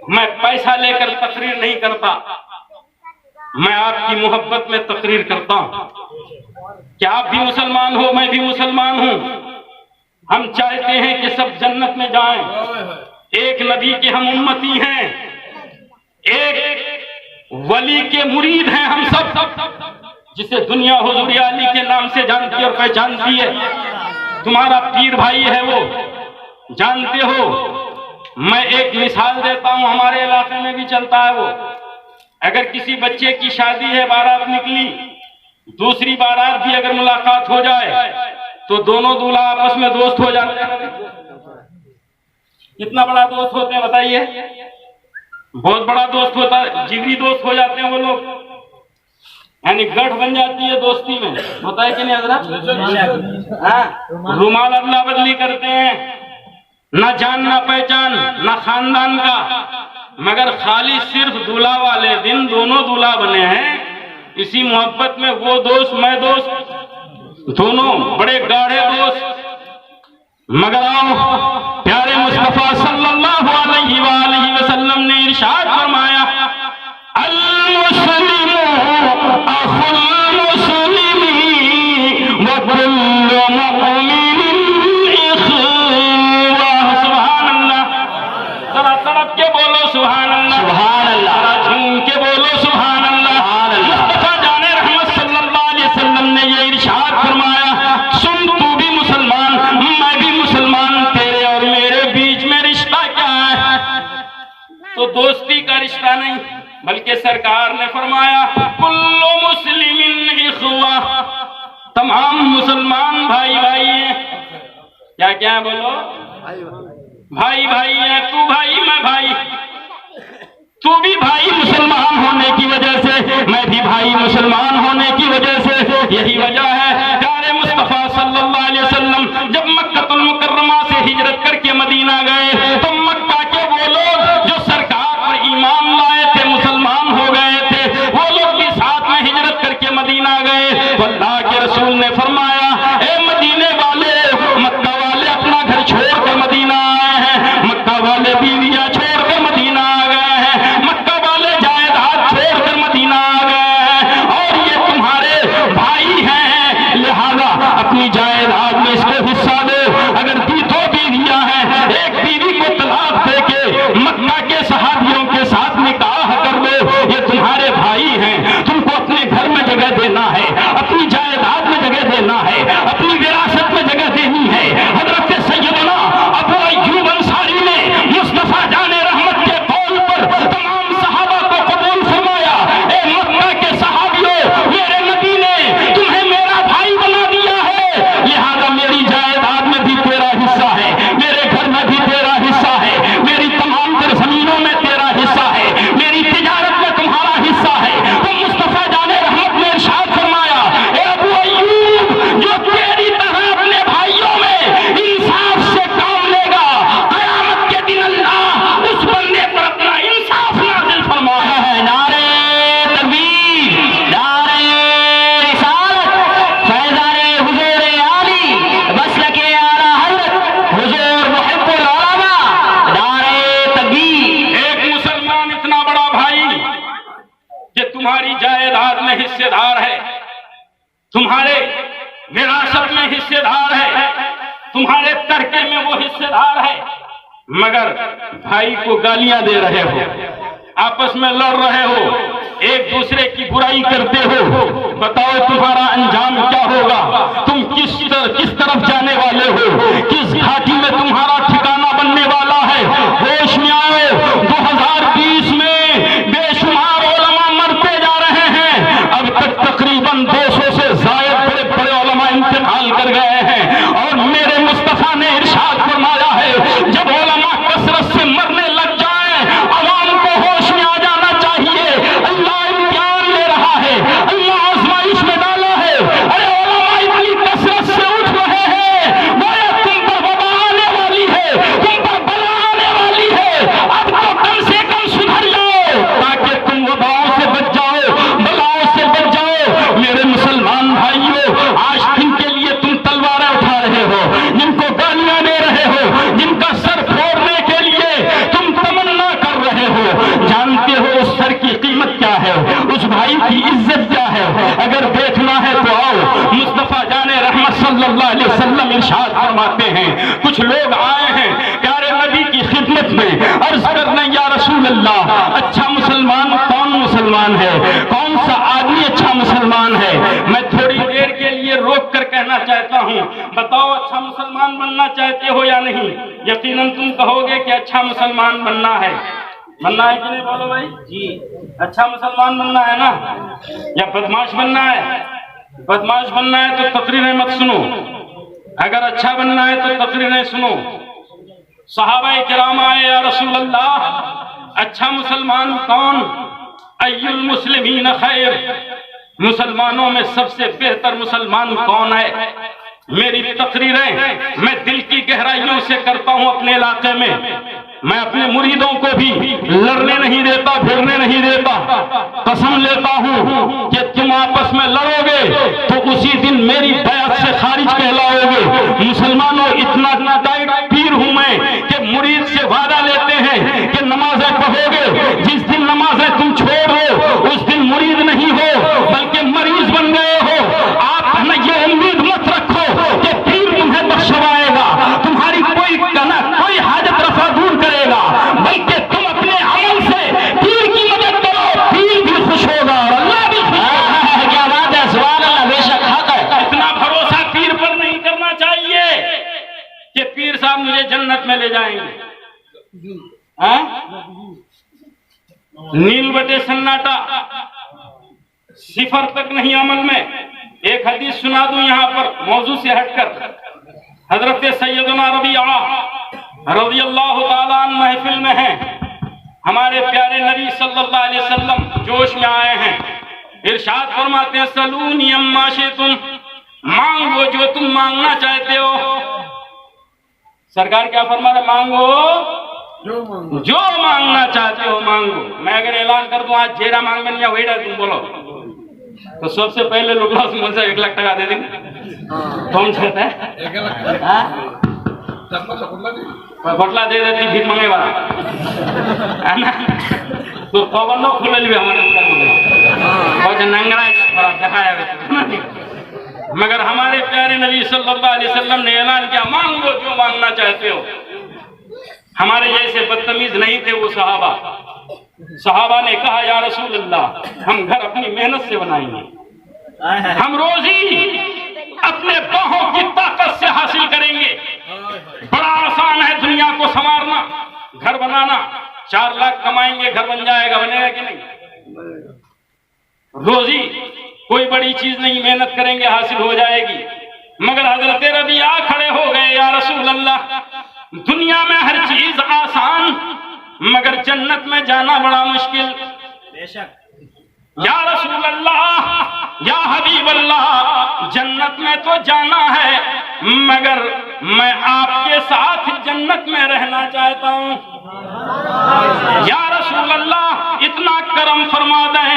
میں پیسہ لے کر تقریر نہیں کرتا، میں آپ کی محبت میں تقریر کرتا ہوں کہ آپ بھی مسلمان ہو، میں بھی مسلمان ہوں، ہم چاہتے ہیں کہ سب جنت میں جائیں، ایک نبی کے ہم امتی ہیں، ایک ولی کے مرید ہیں ہم سب، جسے دنیا حضور علی کے نام سے جانتی اور پہچانتی ہے۔ تمہارا پیر بھائی ہے وہ، جانتے ہو۔ میں ایک مثال دیتا ہوں، ہمارے علاقے میں بھی چلتا ہے وہ، اگر کسی بچے کی شادی ہے، بارات نکلی، دوسری بارات بھی اگر ملاقات ہو جائے تو دونوں دولہا آپس میں دوست ہو جاتے ہیں. کتنا بڑا دوست ہوتے ہیں بتائیے؟ بہت بڑا دوست ہوتا ہے، جگری دوست ہو جاتے ہیں وہ لوگ، یعنی گٹھ بن جاتی ہے دوستی میں. ہوتا ہے کہ نہیں حضرت؟ ہاں، رومال ادلا بدلی کرتے ہیں، نہ جان نہ پہچان نہ خاندان کا، مگر خالی صرف دولہا والے دن دونوں دولہا بنے ہیں. اسی محبت میں وہ دوست میں دوست، دونوں بڑے گاڑھے دوست. مگر آؤ، پیارے مصطفیٰ صلی اللہ علیہ وآلہ وسلم نے ارشاد فرمایا، المسلم اخو المسلم وکل مؤمن اخوہ. سبحان اللہ. ذرا تڑپ کے بولو سبحان اللہ. سبحان اللہ. ذرا جھوم کے بولو سبحان اللہ. مصطفیٰ جان رحمت صلی اللہ علیہ وسلم نے یہ ارشاد فرمایا، سن تو بھی مسلمان، میں بھی مسلمان، تیرے اور میرے بیچ میں رشتہ کیا ہے؟ تو دوستی کا رشتہ نہیں، بلکہ سرکار نے فرمایا کل مسلم اخوہ، تمام مسلمان بھائی بھائی ہیں. کیا کیا ہے بولو؟ بھائی بھائی ہیں. تو بھائی میں بھائی، تو بھی بھائی مسلمان ہونے کی وجہ سے، میں بھی بھائی مسلمان ہونے کی وجہ سے. یہی وجہ ہے پیارے مصطفیٰ صلی اللہ علیہ وسلم جب مکہ المکرمہ سے ہجرت کر کے مدینہ گئے تو مکہ کے وہ لوگ جو سرکار پر ایمان لائے تھے، مسلمان ہو گئے تھے، وہ لوگ بھی ساتھ میں ہجرت کر کے مدینہ گئے. تو اللہ کے رسول نے فرمایا، اے مدینے والے، مکہ والے اپنا گھر چھوڑ کر مدینہ آئے ہیں، مکہ والے بیویاں چھوڑ کر مدینہ آ گئے ہیں، مکہ والے جائیداد چھوڑ کر مدینہ آ گئے ہیں، اور یہ تمہارے بھائی ہیں، لہذا اپنی جائیداد میں اس کو حصہ دو. اگر دو بیویاں ہیں، ایک بیوی کو طلاق دے کے مکہ کے صحابیوں کے ساتھ نکاح کر دو. یہ تمہارے بھائی ہیں، تم کو اپنے گھر میں جگہ دینا ہے، اپنی جائیداد میں جگہ دینا ہے، اپنی وراثت میں جگہ دینی ہے. حضرت سیدنا ابو ایوب انصاری نے مصطفیٰ جان رحمت کے قول پر تمام صحابہ کو قبول فرمایا. اے مکہ کے صحابیوں، میرے نبی نے تمہیں میرا بھائی بنا دیا ہے، لہذا میری جائیداد میں بھی تیرا حصہ ہے، میرے گھر میں بھی تیرا حصہ ہے، میری تمام تر زمینوں میں تیرا حصہ ہے، میری تجارت میں تمہارا حصہ ہے. تو مصطفیٰ جان رحمت نے ارشاد فرمایا، اے ابو ایوب، جو تیری طرح اپنے بھائیوں میں انصاف سے کام لے گا، قیامت کے دن اللہ اس بندے پر اپنا انصاف نازل فرمایا ہے. نعرہ تکبیر، نعرہ رسالت، فیضان حضور عالی، مسلک اعلیٰ حضرت حضور محب العلماء، نعرہ تکبیر. ایک مسلمان اتنا بڑا بھائی کہ تمہاری جائیداد میں حصے دار ہے، تمہارے وراثت میں حصے دار ہے، تمہارے ترکے میں وہ حصے دار ہے، مگر بھائی کو گالیاں دے رہے ہو، آپس میں لڑ رہے ہو، ایک دوسرے کی برائی کرتے ہو. بتاؤ تمہارا انجام کیا ہوگا؟ تم کس طرف جانے والے ہو؟ کس گھاٹی میں تمہارا ٹھکانہ بننے والا ہے؟ ہوش میں آؤ. 2020 میں بے شمار علماء مرتے جا رہے ہیں. اب تک تقریباً 200 سے زائد بڑے بڑے علماء انتقال کر گئے ہیں، اور میرے مصطفیٰ نے ارشاد فرمایا ہے، جب علماء کثرت سے مرنے لگ جائیں، عوام کو ہوش میں آ جانا چاہیے. اللہ امتحان لے رہا ہے، اللہ آزمائش میں ڈالا ہے. ارے علماء اتنی کثرت سے اٹھ رہے ہیں، گویا تم پر وبا آنے والی ہے، تم پر بلا آنے والی ہے. اب تو کم سے کم سدھر جاؤ تاکہ تم وباؤں سے بچ جاؤ، بلاؤں سے بچ جاؤ. میرے مسلمان بھائیوں، آج جن کے لیے تم تلواریں اٹھا رہے ہو، جن کو گالیاں دے رہے ہو، جن کا سر پھوڑنے کے لیے تم تمنا کر رہے ہو، جانتے ہو اس سر کی قیمت کیا ہے، اس بھائی کی عزت کیا ہے؟ اگر دیکھنا ہے تو آؤ. مصطفیٰ جان رحمت صلی اللہ علیہ وسلم ارشاد فرماتے ہیں، کچھ لوگ آئے ہیں پیارے نبی کی خدمت میں، عرض کرنے یا رسول اللہ، اچھا مسلمان کون مسلمان ہے؟ کون سا آدمی اچھا مسلمان ہے؟ میں تھوڑی دیر کے لیے روک کر کہنا چاہتا ہوں، بتاؤ اچھا مسلمان بننا چاہتے ہو یا نہیں؟ یقیناً تم کہو گے کہ اچھا مسلمان بننا ہے. کہ نہیں؟ بولو بھائی. جی اچھا مسلمان بننا ہے نا یا بدماش بننا ہے؟ بدماش بننا ہے تو تقریریں مت سنو، اگر اچھا بننا ہے تو تقریریں سنو۔ صحابہ کرام آئے، یا رسول اللہ اچھا مسلمان کون؟ ای المسلمین خیر، مسلمانوں میں سب سے بہتر مسلمان کون ہے؟ میری تقریریں میں دل کی گہرائیوں سے کرتا ہوں اپنے علاقے میں اپنے مریدوں کو بھی لڑنے نہیں دیتا، پھرنے نہیں دیتا۔ قسم لیتا ہوں کہ تم آپس میں لڑو گے تو اسی دن میری بیعت سے خارج کہلاؤ گے۔ مسلمانوں اتنا ٹائٹ پیر ہوں میں کہ مرید سے وعدہ لیتے ہیں کہ نمازیں پڑھو گے، جس دن نمازیں تم چھوڑ دو اس دن مرید نہیں ہو بلکہ مریض بن گئے ہو۔ آپ نے یہ امید مت رکھو کہ پیر تمہیں بخشوائے گا، تمہاری کوئی حاجت رفع دور کرے گا، بلکہ تم اپنے عمل سے پیر کی مدد کرو، پیر بھی خوش ہوگا اور اللہ بھی خوش ہوگا۔ کیا بات ہے، سبحان اللہ، بے شک حق ہے۔ اتنا بھروسہ پیر پر نہیں کرنا چاہیے کہ پیر صاحب مجھے جنت میں لے جائیں گے۔ نیل بٹے سناٹا، صفر تک نہیں عمل میں۔ ایک حدیث سنا دوں یہاں پر موضوع سے ہٹ کر۔ حضرت سیدنا ربیعہ رضی اللہ تعالیٰ عنہ محفل میں ہیں، ہمارے پیارے نبی صلی اللہ علیہ وسلم جوش میں آئے ہیں، ارشاد فرماتے ہیں سلونی اما شئتم، مانگو جو تم مانگنا چاہتے ہو۔ سرکار کیا فرما رہے؟ مانگو جو مانگنا چاہتے ہو مانگو۔ میں اگر اعلان کر دوں آج جیرا مانگ میں نہیں وہی ڈر تم بولو تو سب سے پہلے لوگ مجھ سے 1 لاکھ ٹکا دے دیں گے۔ کون چاہتا ہے؟ بٹلا دے دیتی بھیک مانگے والا ہے نا، تو پابندوں کھلے بھی ہمارے ننگڑا دکھایا۔ مگر ہمارے پیارے نبی صلی اللہ علیہ وسلم نے اعلان کیا مانگو جو مانگنا چاہتے ہو۔ ہمارے جیسے بدتمیز نہیں تھے وہ صحابہ۔ صحابہ نے کہا یا رسول اللہ ہم گھر اپنی محنت سے بنائیں گے، ہم روزی اپنے باہوں کی طاقت سے حاصل کریں گے۔ بڑا آسان ہے دنیا کو سنوارنا، گھر بنانا، 4 لاکھ کمائیں گے گھر بن جائے گا، بنے گا کہ نہیں؟ روزی کوئی بڑی چیز نہیں، محنت کریں گے حاصل ہو جائے گی۔ مگر حضرت ربیعہ کھڑے ہو گئے، یا رسول اللہ دنیا میں ہر چیز آسان مگر جنت میں جانا بڑا مشکل۔ بے شک یا رسول اللہ یا حبیب اللہ جنت میں تو جانا ہے مگر میں آپ کے ساتھ جنت میں رہنا چاہتا ہوں۔ یا رسول اللہ اتنا کرم فرما دیں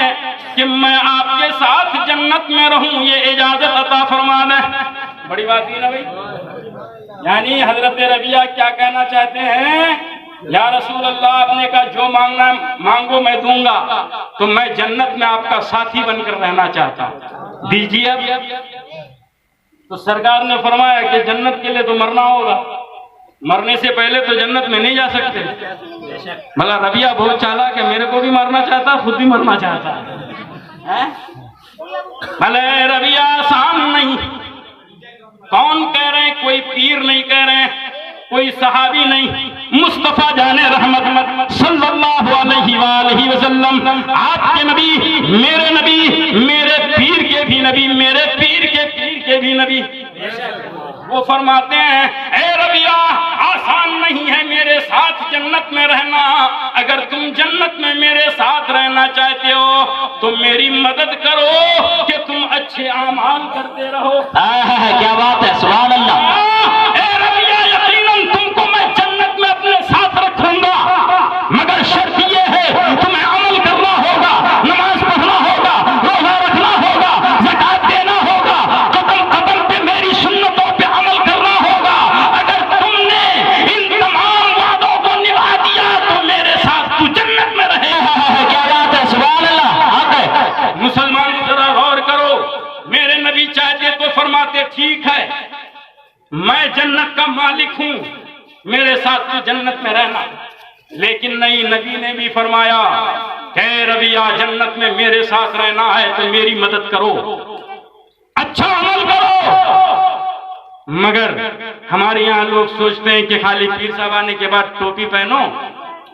کہ میں آپ کے ساتھ جنت میں رہوں، یہ اجازت عطا فرما دیں۔ بڑی بات ہے نا بھائی، یعنی حضرت ربیعہ کیا کہنا چاہتے ہیں؟ یا رسول اللہ آپ نے کہا جو مانگنا مانگو میں دوں گا، تو میں جنت میں آپ کا ساتھی بن کر رہنا چاہتا ہوں، دیجیے اب۔ تو سرکار نے فرمایا کہ جنت کے لیے تو مرنا ہوگا، مرنے سے پہلے تو جنت میں نہیں جا سکتے۔ بھلا ربیعہ بہت چالاک ہے، میرے کو بھی مرنا چاہتا، خود بھی مرنا چاہتا ہے۔ بھلے ربیعہ آسان نہیں، کون کہہ رہے ہیں؟ کوئی پیر نہیں کہہ رہے ہیں، کوئی صحابی نہیں، مصطفیٰ جان رحمت صلی اللہ علیہ وآلہ وسلم، آپ کے نبی، میرے پیر کے بھی نبی، میرے پیر کے پیر کے بھی نبی، وہ فرماتے ہیں اے ربیعہ آسان نہیں ہے میرے ساتھ جنت میں رہنا، اگر تم جنت میں میرے ساتھ رہنا چاہتے ہو تو میری مدد کرو کہ تم اچھے اعمال کرتے رہو۔ کیا بات ہے، سبحان اللہ۔ اے ربیعہ یقیناً تم کو میں جنت میں اپنے ساتھ رکھوں گا، مگر شرط یہ ہے تمہیں عمل کرنا ہوگا، نماز پڑھنا ہوگا، روزہ رکھنا ہوگا، زکات دینا ہوگا، قدم قدم پہ میری سنتوں پہ عمل کرنا ہوگا۔ اگر تم نے ان تمام وعدوں کو نبھا دیا تو میرے ساتھ تو جنت میں رہے گا۔ کیا بات ہے، سبحان اللہ، حق ہے۔ مسلمان ذرا غور کرو، میرے نبی چاہتے تو فرماتے ٹھیک ہے میں جنت کا مالک ہوں، میرے ساتھ تو جنت میں رہنا، لیکن نہیں، نبی نے بھی فرمایا کہ ربیعہ جنت میں میرے ساتھ رہنا ہے تو میری مدد کرو، اچھا عمل کرو۔ مگر ہمارے یہاں لوگ سوچتے ہیں کہ خالی پیر صاحب آنے کے بعد ٹوپی پہنو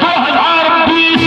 2020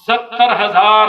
70,000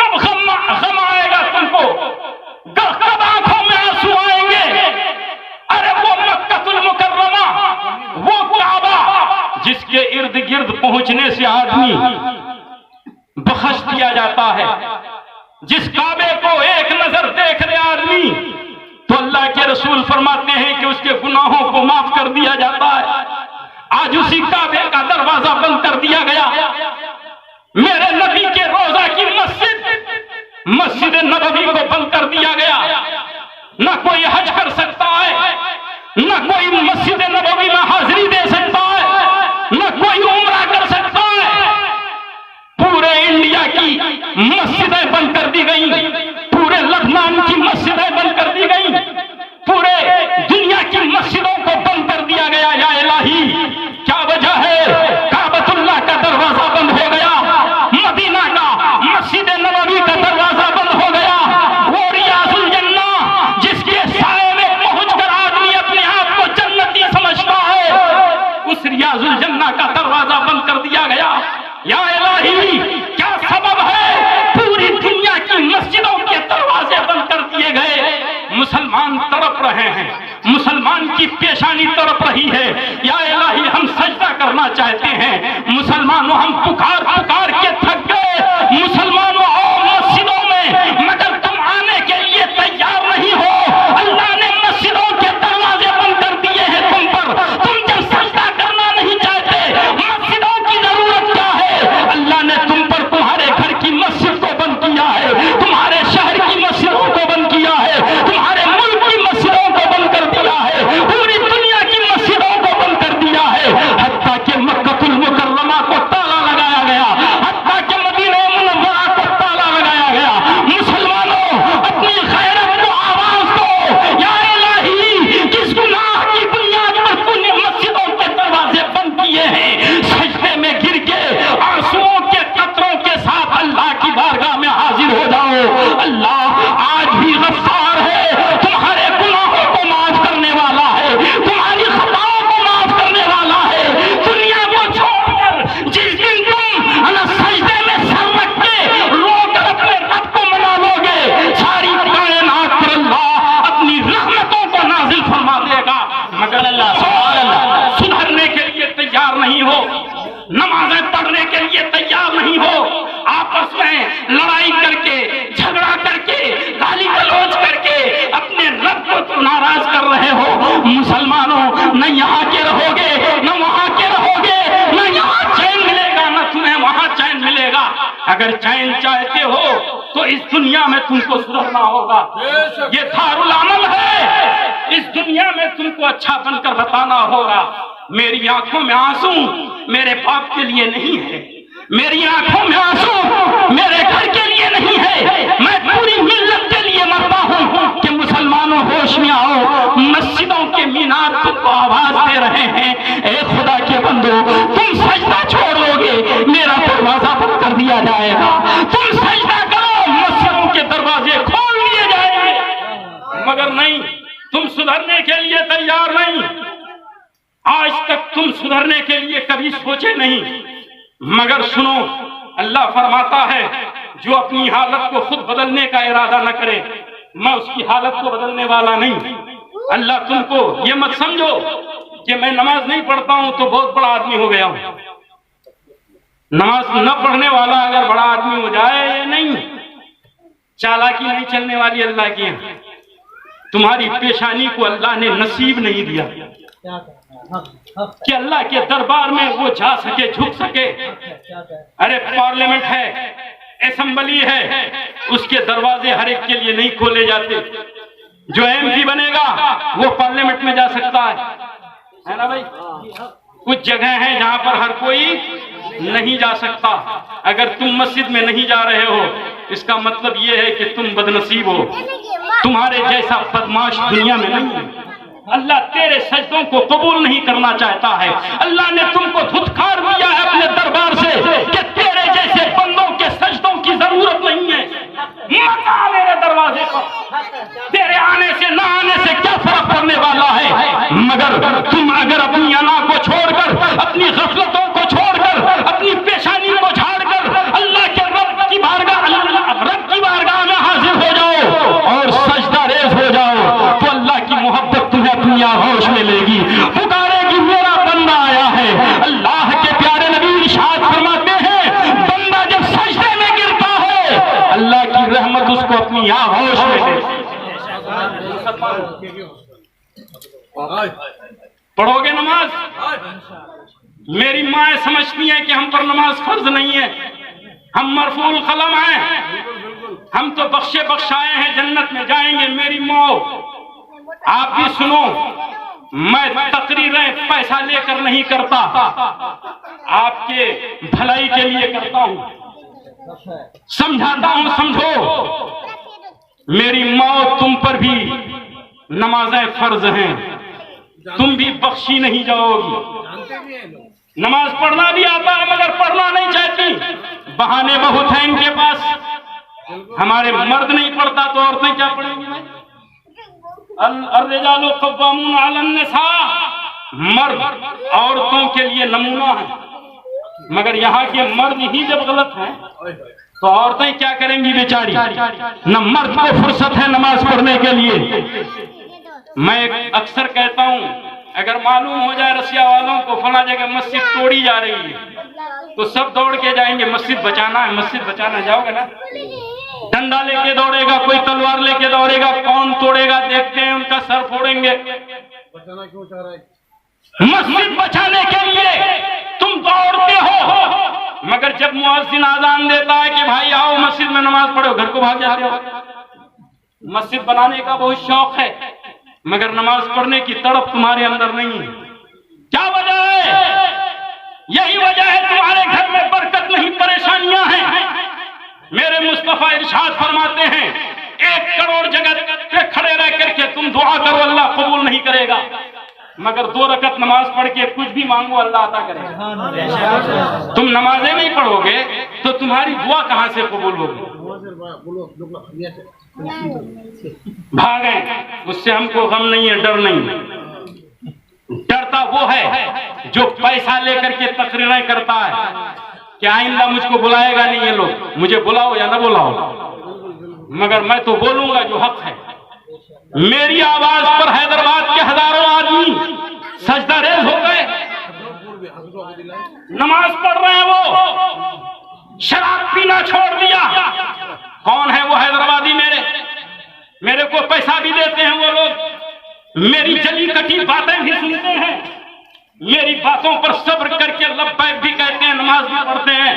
کب غم آئے گا تم کو؟ کب آنکھوں میں آنسو آئیں گے؟ ارے وہ مکہ المکرمہ، وہ کعبہ جس کے ارد گرد پہنچنے سے آدمی بخش دیا جاتا ہے، جس کعبے کو ایک نظر دیکھ لے آدمی تو اللہ کے رسول فرماتے ہیں کہ اس کے گناہوں کو معاف کر دیا جاتا ہے۔ آج اسی کعبے کا دروازہ بند کر دیا گیا۔ میرے نبی کے روضہ کی مسجد نبوی کو بند کر دیا گیا۔ نہ کوئی حج کر سکتا ہے، نہ کوئی مسجد نبوی میں حاضری دے سکتا ہے، نہ کوئی عمرہ کر سکتا ہے۔ پورے انڈیا کی مسجدیں بند کر دی گئیں، پورے لبنان کی مسجدیں بند کر دی گئیں، پورے دنیا کی مسجدوں کو بند کر دیا گیا۔ یا الہی کیا وجہ ہے؟ کعبۃ اللہ کا دروازہ بند ہو گیا، مدینہ کا مسجد نبوی کا دروازہ بند ہو گیا۔ وہ ریاض الجنہ جس کے سائے میں پہنچ کر آدمی اپنے آپ کو جنتی سمجھتا ہے، اس ریاض الجنہ کا دروازہ بند کر دیا گیا۔ یا الہی کیا سبب ہے؟ پوری دنیا کی مسجدوں کے دروازے بند کر دیے گئے۔ مسلمان تڑپ رہے ہیں، مسلمان کی پیشانی تڑپ رہی ہے۔ یا الہی ہم سجدہ کرنا چاہتے ہیں، مسلمانوں ہم پکار پکار کے تھک گئے۔ مسلمانوں آؤ مسجدوں میں، مگر تم آنے کے لیے تیار نہیں ہو۔ اللہ نے مسجدوں کے دروازے بند کر دیے ہیں تم پر، تم جب سجدہ کرنا نہیں چاہتے۔ مسجدوں کی ضرورت کیا ہے؟ اللہ نے تم پر تمہارے گھر کی مسجد کو بند کیا ہے، تمہارے شہر کی مسجدوں کو بند کیا ہے، تمہارے ملک کی مسجدوں کو بند کر دیا ہے، پوری دنیا کی مسجدوں کو بند کر دیا ہے۔ حتیٰ کہ مکہ المکرمہ کو تالا لگایا گیا، حتیٰ کہ مدینہ منورہ کو تالا لگایا گیا۔ مسلمانوں اپنی غیرت کو آواز دو۔ یا الہی کس گناہ کی بنیاد پر تو نے مسجدوں کے دروازے بند کیے ہیں؟ سجدے میں گر کے آنسوؤں کے قطروں کے ساتھ اللہ کی بارگاہ میں حاضر ہو جاؤ۔ اللہ آج بھی غفار ہے، تمہارے گناہوں کو معاف کرنے والا ہے، تمہاری خطاؤں کو معاف کرنے والا ہے۔ دنیا کو چھوڑ کر جس دن تم سجدے میں سر رکھ کے رو کر اپنے رب کو منا لو گے، ساری کائنات پر اللہ اپنی رحمتوں کو نازل فرما دے گا، مگر اللہ سبحان اللہ سدھرنے کے لیے تیار نہیں ہو، نمازیں پڑھنے کے لیے تیار نہیں ہو، آپس میں لڑائی کر کے، جھگڑا کر کے، گالی گلوچ کر کے اپنے رب کو تم ناراض کر رہے ہو۔ مسلمانوں نہ یہاں کے رہو گے، نہ وہاں کے رہو گے، نہ یہاں چین ملے گا، نہ تمہیں وہاں چین ملے گا۔ اگر چین چاہتے ہو تو اس دنیا میں تم کو سدھرنا ہوگا، یہ دارالعمل ہے، اس دنیا میں تم کو اچھا بن کر بتانا ہوگا۔ میری آنکھوں میں آنسو میرے باپ کے لیے نہیں ہے، میری آنکھوں میں آنسو میرے گھر کے لیے نہیں ہے، میں پوری ملت کے لیے مرتا ہوں کہ مسلمانوں ہوش میں آؤ۔ مسجدوں کے مینار تم کو آواز دے رہے ہیں، اے خدا کے بندو تم سجدہ چھوڑ لو گے میرا دروازہ بند کر دیا جائے گا، تم سجدہ کرو مسجدوں کے دروازے کھول دیے جائیں گے، مگر نہیں، تم سدھرنے کے لیے تیار نہیں۔ آج تک تم سدھرنے کے لیے کبھی سوچے نہیں، مگر سنو اللہ فرماتا ہے جو اپنی حالت کو خود بدلنے کا ارادہ نہ کرے میں اس کی حالت کو بدلنے والا نہیں۔ اللہ تم کو یہ مت سمجھو کہ میں نماز نہیں پڑھتا ہوں تو بہت بڑا آدمی ہو گیا ہوں۔ نماز نہ پڑھنے والا اگر بڑا آدمی ہو جائے یہ نہیں، چالاکی نہیں چلنے والی اللہ کی ہے۔ تمہاری پیشانی کو اللہ نے نصیب نہیں دیا کہ اللہ کے دربار میں وہ جا سکے، جھک سکے۔ ارے پارلیمنٹ ہے، اسمبلی ہے، اس کے دروازے ہر ایک کے لیے نہیں کھولے جاتے۔ جو ایم پی بنے گا وہ پارلیمنٹ میں جا سکتا ہے نا بھائی؟ کچھ جگہ ہیں جہاں پر ہر کوئی نہیں جا سکتا۔ اگر تم مسجد میں نہیں جا رہے ہو اس کا مطلب یہ ہے کہ تم بدنصیب ہو، تمہارے جیسا بدماش دنیا میں نہیں ہے۔ اللہ تیرے سجدوں کو قبول نہیں کرنا چاہتا ہے۔ اللہ نے تم کو دھتکار دیا ہے اپنے دربار سے کہ تیرے جیسے بندوں کے سجدوں کی ضرورت نہیں ہے، مت آ میرے دروازے پر۔ تیرے آنے سے نہ آنے سے کیا فرق پڑنے والا ہے؟ مگر تم اگر اپنی انا کو چھوڑ کر، اپنی غفلتوں کو چھوڑ کر، اپنی پیشانی کو جھاڑ کر اللہ کے رب کی بارگاہ، رب ہوش میں لے۔ پڑھو گے نماز؟ میری ماں سمجھتی ہیں کہ ہم پر نماز فرض نہیں ہے، ہم مرفوع القلم ہیں، ہم تو بخشے بخشائے ہیں، جنت میں جائیں گے۔ میری ماں آپ بھی سنو، میں تقریریں پیسہ لے کر نہیں کرتا، آپ کے بھلائی کے لیے کرتا ہوں، سمجھاتا ہوں، سمجھو۔ میری ماں تم پر بھی نمازیں فرض ہیں، تم بھی بخشی نہیں جاؤ گی۔ نماز پڑھنا بھی آتا ہے مگر پڑھنا نہیں چاہتی، بہانے بہت ہیں ان کے پاس۔ ہمارے مرد نہیں پڑھتا تو عورتیں کیا پڑھیں گی؟ الرجال قوامون علی النساء، مرد عورتوں کے لیے نمونہ ہے، مگر یہاں کے مرد ہی جب غلط ہیں تو عورتیں کیا کریں گی بیچاری؟ نہ مرد کو فرصت ہے نماز پڑھنے کے لیے۔ میں اکثر کہتا ہوں، اگر معلوم ہو جائے رسیا والوں کو فلاں جگہ مسجد توڑی جا رہی ہے تو سب دوڑ کے جائیں گے، مسجد بچانا ہے، مسجد بچانا۔ جاؤ گے نا؟ ڈنڈا لے کے دوڑے گا، کوئی تلوار لے کے دوڑے گا، کون توڑے گا دیکھتے ہیں، ان کا سر پھوڑیں گے۔ مسجد بچانے کے لیے تم دوڑتے ہو، مگر جب مؤذن اذان دیتا ہے کہ بھائی آؤ مسجد میں نماز پڑھو، گھر کو بھاگ جاتے ہو۔ مسجد بنانے کا بہت شوق ہے مگر نماز پڑھنے کی تڑپ تمہارے اندر نہیں ہے۔ کیا وجہ ہے؟ یہی وجہ ہے تمہارے گھر میں برکت نہیں، پریشانیاں ہیں۔ میرے مصطفیٰ ارشاد فرماتے ہیں 1 کروڑ جگہ پہ کھڑے رہ کر کے تم دعا کرو، اللہ قبول نہیں کرے گا، مگر 2 رکعت نماز پڑھ کے کچھ بھی مانگو اللہ عطا کرے گا۔ تم نمازیں نہیں پڑھو گے تو تمہاری دعا کہاں سے قبول ہوگی؟ بھاگیں، اس سے ہم کو غم نہیں ہے، ڈر نہیں۔ ڈرتا وہ ہے جو پیسہ لے کر کے تقریریں کرتا ہے کہ آئندہ مجھ کو بلائے گا نہیں یہ لوگ، مجھے بلاؤ یا نہ بلاؤ، مگر میں تو بولوں گا جو حق ہے۔ میری آواز پر حیدرآباد کے ہزاروں آدمی سجدہ ریز ہو گئے، نماز پڑھ رہے ہیں، وہ شراب پینا چھوڑ دیا۔ کون ہے وہ حیدرآبادی؟ میرے کو پیسہ بھی دیتے ہیں وہ لوگ، میری جلی کٹی باتیں بھی سنتے ہیں، میری باتوں پر صبر کر کے لبیک بھی کہتے ہیں، نماز بھی پڑھتے ہیں۔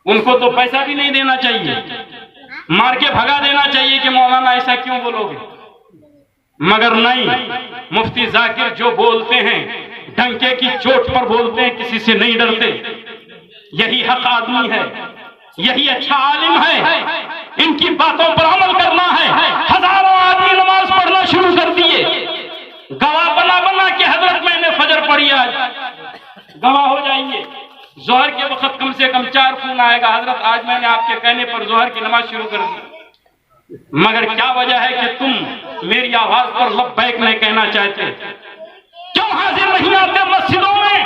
ان کو تو پیسہ بھی نہیں دینا چاہیے، مار کے بھگا دینا چاہیے کہ مولانا ایسا کیوں بولو گے، مگر نہیں۔ مفتی ذاکر جو بولتے ہیں ڈنکے کی چوٹ پر بولتے ہیں، کسی سے نہیں ڈرتے۔ یہی حق آدمی ہے، یہی اچھا عالم ہے، ان کی باتوں پر عمل کرنا ہے۔ ہزاروں آدمی نماز پڑھنا شروع کر دیے، گواہ بنا بنا کے حضرت میں نے فجر پڑھی، آج گواہ ہو جائیے۔ ظہر کے وقت کم سے کم 4 فون آئے گا، حضرت آج میں نے آپ کے کہنے پر ظہر کی نماز شروع کر دی، مگر کیا وجہ ہے کہ تم میری آواز پر لبیک نہیں کہنا چاہتے؟ کیوں حاضر نہیں آتے مسجدوں میں؟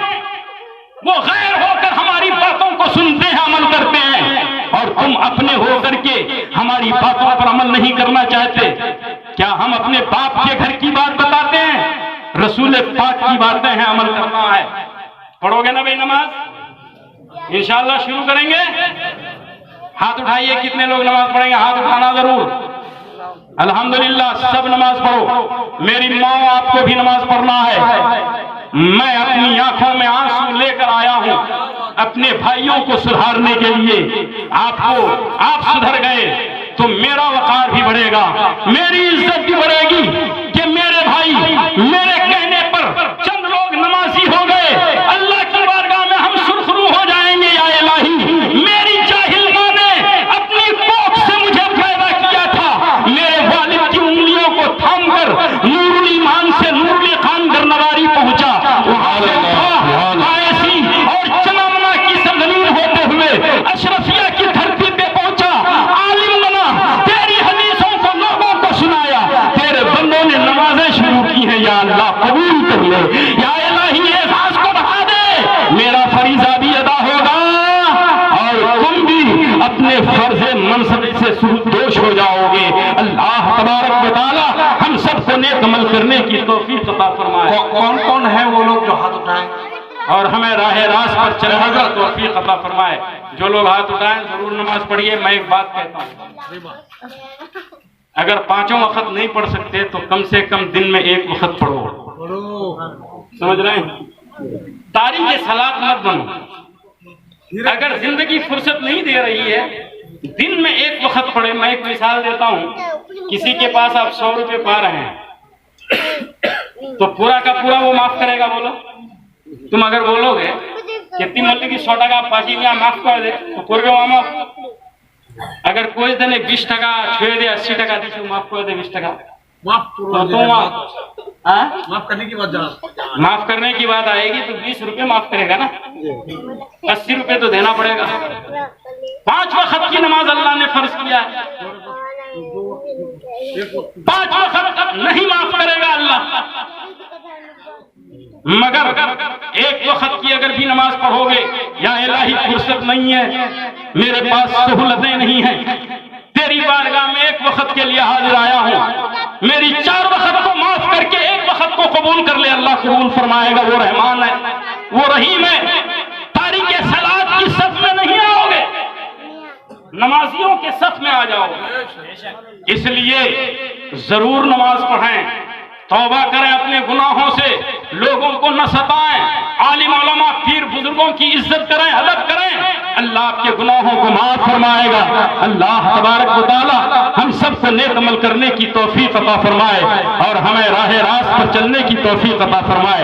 وہ غیر ہو کر ہماری باتوں کو سنتے ہیں، عمل کرتے ہیں، اور تم اپنے ہو کر کے ہماری باتوں پر عمل نہیں کرنا چاہتے۔ کیا ہم اپنے باپ کے گھر کی بات بتاتے ہیں؟ رسول پاک کی باتیں ہیں، عمل کرنا ہے۔ پڑھو گے نا بھائی نماز؟ انشاءاللہ شروع کریں گے۔ ہاتھ اٹھائیے، کتنے لوگ نماز پڑھیں گے؟ ہاتھ اٹھانا ضرور۔ الحمدللہ سب نماز پڑھو۔ میری ماں آپ کو بھی نماز پڑھنا ہے۔ میں اپنی آنکھوں میں آنسو لے کر آیا ہوں اپنے بھائیوں کو سدھارنے کے لیے۔ آپ سدھر گئے تو میرا وقار بھی بڑھے گا، میری عزت بھی بڑھے گی کہ میرے بھائی میرے کہنے پر چند لوگ نمازی ہو گئے، اللہ کی بارگاہ میں ہم سرخرو ہو جائیں گے۔ یا الہی، میری جاہل ماں نے اپنی کوکھ سے مجھے پیدا کیا تھا، میرے والد کی انگلیوں کو تھام کر نور الایمان سے نور الایقان گرنواری پہنچا، وہاں سے ایسی اور چنامنا کی سرزمین ہوتے ہوئے اشرفیہ کی دھرتی پہ پہنچا، عالم بنا، تیری حدیثوں کو لوگوں کو سنایا، تیرے بندوں نے نمازیں شروع کی ہیں۔ یا اللہ قبول کر لے، یا الہی احساس کو بڑھا دے، میرا فریضہ بھی ادا ہوگا اور تم بھی اپنے فرض منصب سے سودوش ہو جاؤ گے۔ اللہ تبارک و تعالی ہم سب کو نیک عمل کرنے کی توفیق عطا فرمائے۔ کون کون ہے وہ لوگ جو ہاتھ اٹھائیں؟ اور ہمیں راہ راست پر چلنے کا توفیق عطا فرمائے. جو لوگ ہاتھ اٹھائیں ضرور نماز پڑھیے. میں ایک بات کہتا ہوں، اگر پانچوں وقت نہیں پڑھ سکتے تو کم سے کم دن میں ایک وقت پڑھو. سمجھ رہے ہیں؟ تاریخ صلاۃ مت بنو. اگر زندگی فرصت نہیں دے رہی ہے دن میں ایک وقت پڑھے. میں ایک مثال دیتا ہوں، کسی کے پاس آپ 100 روپے پا رہے ہیں تو پورا کا پورا وہ معاف کرے گا؟ بولو. تم اگر بولو گے کتنی ملے کی 100 টাকা پاسی میں معاف کر دے تو کرবে মামা. اگر کوئی دنے 20 টাকা چھوڑ دے 80 টাকা دیچو معاف کر دے 20 টাকা معاف کرنے کی بات آئے گی تو 20 روپے معاف کرے گا نا. 80 روپے تو دینا پڑے گا. 5 وقت کی نماز اللہ نے فرض کیا ہے. 5 وقت نہیں معاف کرے گا اللہ، مگر ایک وقت کی اگر بھی نماز پڑھو گے، یا الہی فرصت نہیں ہے، میرے پاس سہولتیں نہیں ہیں، تیری بارگاہ میں ایک وقت کے لیے حاضر آیا ہوں، میری 4 وقت کو معاف کر کے ایک وقت کو قبول کر لے. اللہ قبول فرمائے گا. وہ رحمان ہے، وہ رحیم ہے. تاریخ صلاۃ کی صف میں نہیں آؤ گے، نمازیوں کے صف میں آ جاؤ. اس لیے ضرور نماز پڑھیں، توبہ کریں اپنے گناہوں سے، لوگوں کو نہ ستائیں، عالم علماء پیر بزرگوں کی عزت کریں، ادب کریں. اللہ آپ کے گناہوں کو معاف فرمائے گا. اللہ تبارک و تعالی ہم سب کو نیک عمل کرنے کی توفیق عطا فرمائے اور ہمیں راہ راست پر چلنے کی توفیق عطا فرمائے.